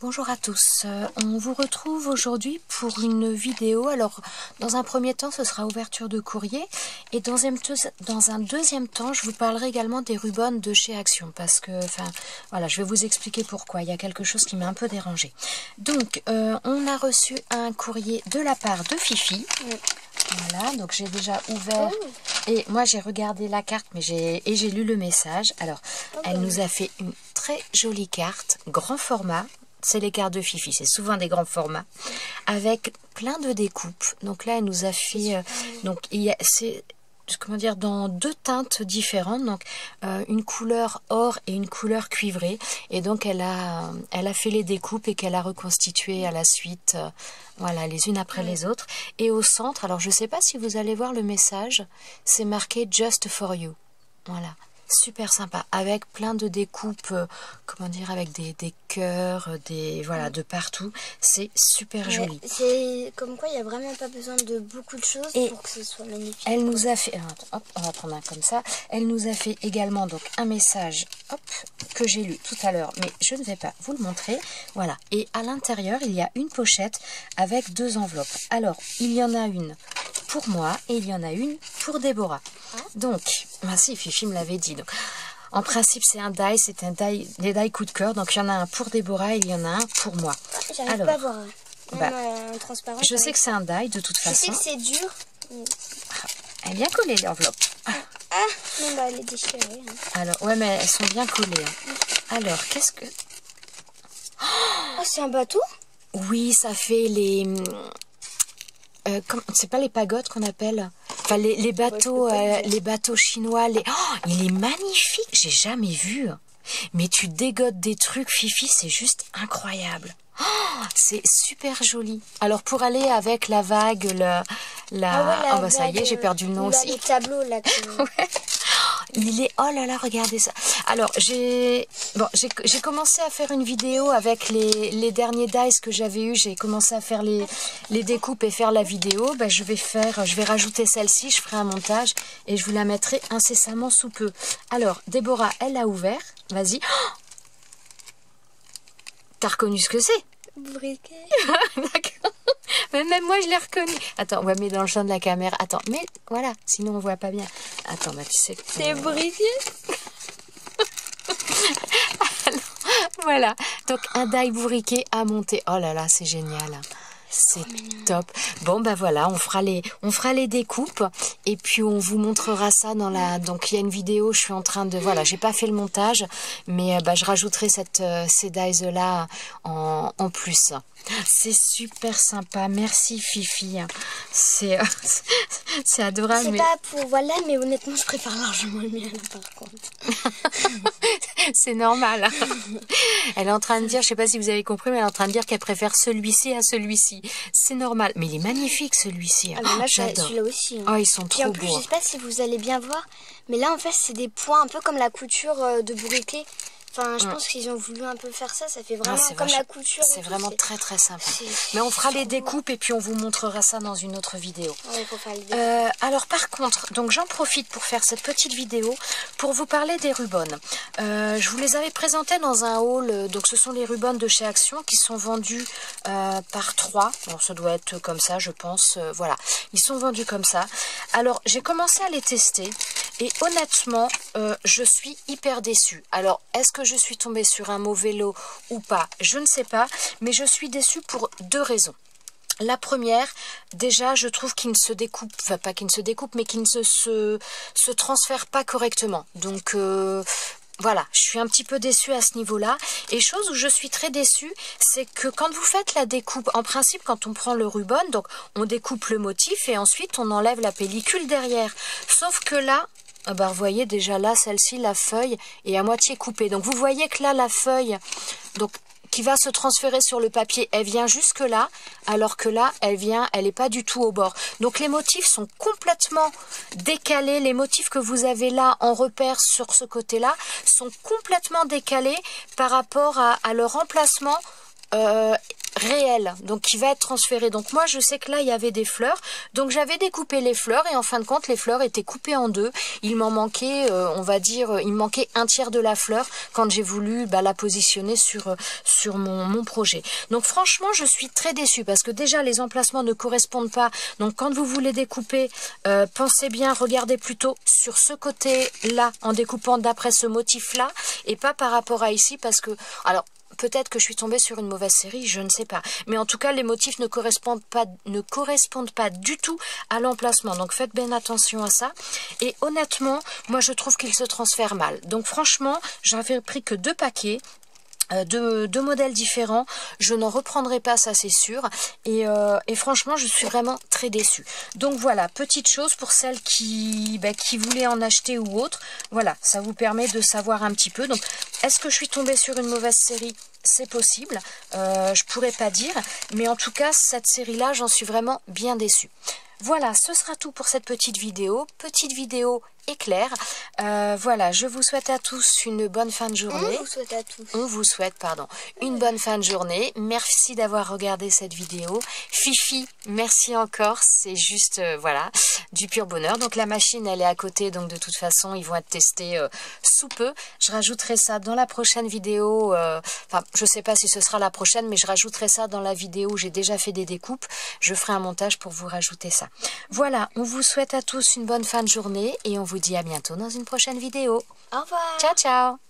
Bonjour à tous, on vous retrouve aujourd'hui pour une vidéo. Alors dans un premier temps ce sera ouverture de courrier et dans un deuxième temps je vous parlerai également des rubans de chez Action parce que voilà, je vais vous expliquer pourquoi, il y a quelque chose qui m'a un peu dérangé. Donc on a reçu un courrier de la part de Fifi. Voilà, donc j'ai déjà ouvert et moi j'ai regardé la carte mais j'ai lu le message. Alors elle nous a fait une très jolie carte, grand format. C'est les cartes de Fifi, c'est souvent des grands formats, avec plein de découpes. Donc là, elle nous a fait, donc c'est comment dire, dans deux teintes différentes, donc une couleur or et une couleur cuivrée. Et donc elle a fait les découpes et qu'elle a reconstituées à la suite, voilà, les unes après les autres. Et au centre, alors je sais pas si vous allez voir le message, c'est marqué Just for You. Voilà. Super sympa, avec plein de découpes, comment dire, avec des cœurs, voilà, de partout. C'est super joli. C'est comme quoi il n'y a vraiment pas besoin de beaucoup de choses pour que ce soit magnifique. Elle nous a fait, hop, on va prendre un comme ça. Elle nous a fait également donc un message, hop, que j'ai lu tout à l'heure, mais je ne vais pas vous le montrer. Voilà. Et à l'intérieur, il y a une pochette avec deux enveloppes. Alors, il y en a une pour moi et il y en a une pour Déborah. Donc, si Fifi me l'avait dit. Donc, en principe, c'est un die, des die coup de cœur. Donc, il y en a un pour Déborah et il y en a un pour moi. J'arrive pas à voir un transparent. Je sais que c'est un die de toute façon. Je sais que c'est dur. Elle est bien collée l'enveloppe. Non, bah, elle est déchirée. Alors, ouais, mais elles sont bien collées. Alors, qu'est-ce que... Oh, c'est un bateau? Oui, ça fait les... c'est pas les pagodes qu'on appelle, enfin les bateaux, les bateaux chinois. Il est magnifique, j'ai jamais vu. Mais tu dégotes des trucs, Fifi, c'est juste incroyable. C'est super joli. Alors pour aller avec la vague, ça y est, j'ai perdu le nom aussi. Les tableaux là. Ouais. Il est... Oh là là, regardez ça. Alors, j'ai commencé à faire une vidéo avec les derniers dies que j'avais eu. J'ai commencé à faire les découpes et faire la vidéo. Je vais rajouter celle-ci, je ferai un montage et je vous la mettrai incessamment sous peu. Alors, Déborah, elle a ouvert. Vas-y. Oh, t'as reconnu ce que c'est? Briquet. D'accord. Mais même moi, je l'ai reconnu. Attends, on va mettre dans le champ de la caméra. Attends, mais voilà, sinon on voit pas bien. Attends, tu sais que... C'est briquet. Alors, voilà. Donc, un die bourriquet à monter. Oh là là, c'est génial. C'est top. Bon, voilà, on fera les découpes et puis on vous montrera ça dans la... Donc, il y a une vidéo, je suis en train de... Voilà, j'ai pas fait le montage, mais je rajouterai ces dies-là en plus. C'est super sympa. Merci, Fifi. C'est adorable. C'est pas pour... Voilà, mais honnêtement, je préfère largement le mien, par contre. C'est normal. Elle est en train de dire, je sais pas si vous avez compris, mais elle est en train de dire qu'elle préfère celui-ci à celui-ci. C'est normal. Mais il est magnifique, celui-ci. J'adore. Celui-là aussi. Oh, ils sont trop beaux. En plus, je sais pas si vous allez bien voir, mais là, en fait, c'est des points un peu comme la couture de bourriquet. Enfin, je pense qu'ils ont voulu un peu faire ça. Ça fait vraiment comme la couture. C'est vraiment très très sympa. Mais on fera les découpes et puis on vous montrera ça dans une autre vidéo. Ouais, faut faire les découpes. Alors par contre, donc j'en profite pour faire cette petite vidéo pour vous parler des rubans. Je vous les avais présentés dans un haul. Donc ce sont les rubans de chez Action qui sont vendus par 3. Alors ça doit être comme ça, je pense. Voilà, ils sont vendus comme ça. Alors j'ai commencé à les tester. Et honnêtement, je suis hyper déçue. Alors, est-ce que je suis tombée sur un mauvais lot ou pas? Je ne sais pas, mais je suis déçue pour deux raisons. La première, déjà, je trouve qu'il ne se découpe, enfin pas qu'il ne se découpe, mais qu'il ne se transfère pas correctement. Donc, voilà, je suis un petit peu déçue à ce niveau-là. Et chose où je suis très déçue, c'est que quand vous faites la découpe, en principe, quand on prend le ruban, donc on découpe le motif et ensuite on enlève la pellicule derrière. Sauf que là... vous voyez déjà là, celle-ci, la feuille est à moitié coupée. Donc vous voyez que là, la feuille qui va se transférer sur le papier, elle vient jusque là, alors que là, elle n'est pas du tout au bord. Donc les motifs sont complètement décalés. Les motifs que vous avez là en repère sur ce côté-là sont complètement décalés par rapport à leur emplacement réel, donc qui va être transféré. Donc moi je sais que là il y avait des fleurs, donc j'avais découpé les fleurs et en fin de compte les fleurs étaient coupées en deux. Il m'en manquait, on va dire, il me manquait un tiers de la fleur quand j'ai voulu la positionner sur mon projet. Donc franchement je suis très déçue parce que déjà les emplacements ne correspondent pas. Donc quand vous voulez découper, pensez bien, regardez plutôt sur ce côté là en découpant d'après ce motif là et pas par rapport à ici, parce que alors peut-être que je suis tombée sur une mauvaise série, je ne sais pas. Mais en tout cas, les motifs ne correspondent pas du tout à l'emplacement. Donc faites bien attention à ça. Et honnêtement, moi je trouve qu'il se transfère mal. Donc franchement, j'avais pris que 2 paquets. Deux modèles différents, je n'en reprendrai pas, ça c'est sûr, et franchement je suis vraiment très déçue. Donc voilà, petite chose pour celles qui voulaient en acheter ou autre, voilà, ça vous permet de savoir un petit peu. Donc est-ce que je suis tombée sur une mauvaise série? C'est possible, je pourrais pas dire, mais en tout cas cette série là j'en suis vraiment bien déçue. Voilà, ce sera tout pour cette petite vidéo éclair. Voilà, je vous souhaite à tous une bonne fin de journée. On vous souhaite, pardon, une bonne fin de journée. Merci d'avoir regardé cette vidéo. Fifi, merci encore. C'est juste, voilà, du pur bonheur. Donc la machine, elle est à côté, donc de toute façon, ils vont être testés sous peu. Je rajouterai ça dans la prochaine vidéo. Enfin, je sais pas si ce sera la prochaine, mais je rajouterai ça dans la vidéo où j'ai déjà fait des découpes. Je ferai un montage pour vous rajouter ça. Voilà, on vous souhaite à tous une bonne fin de journée et on vous dit à bientôt dans une prochaine vidéo. Au revoir. Ciao, ciao.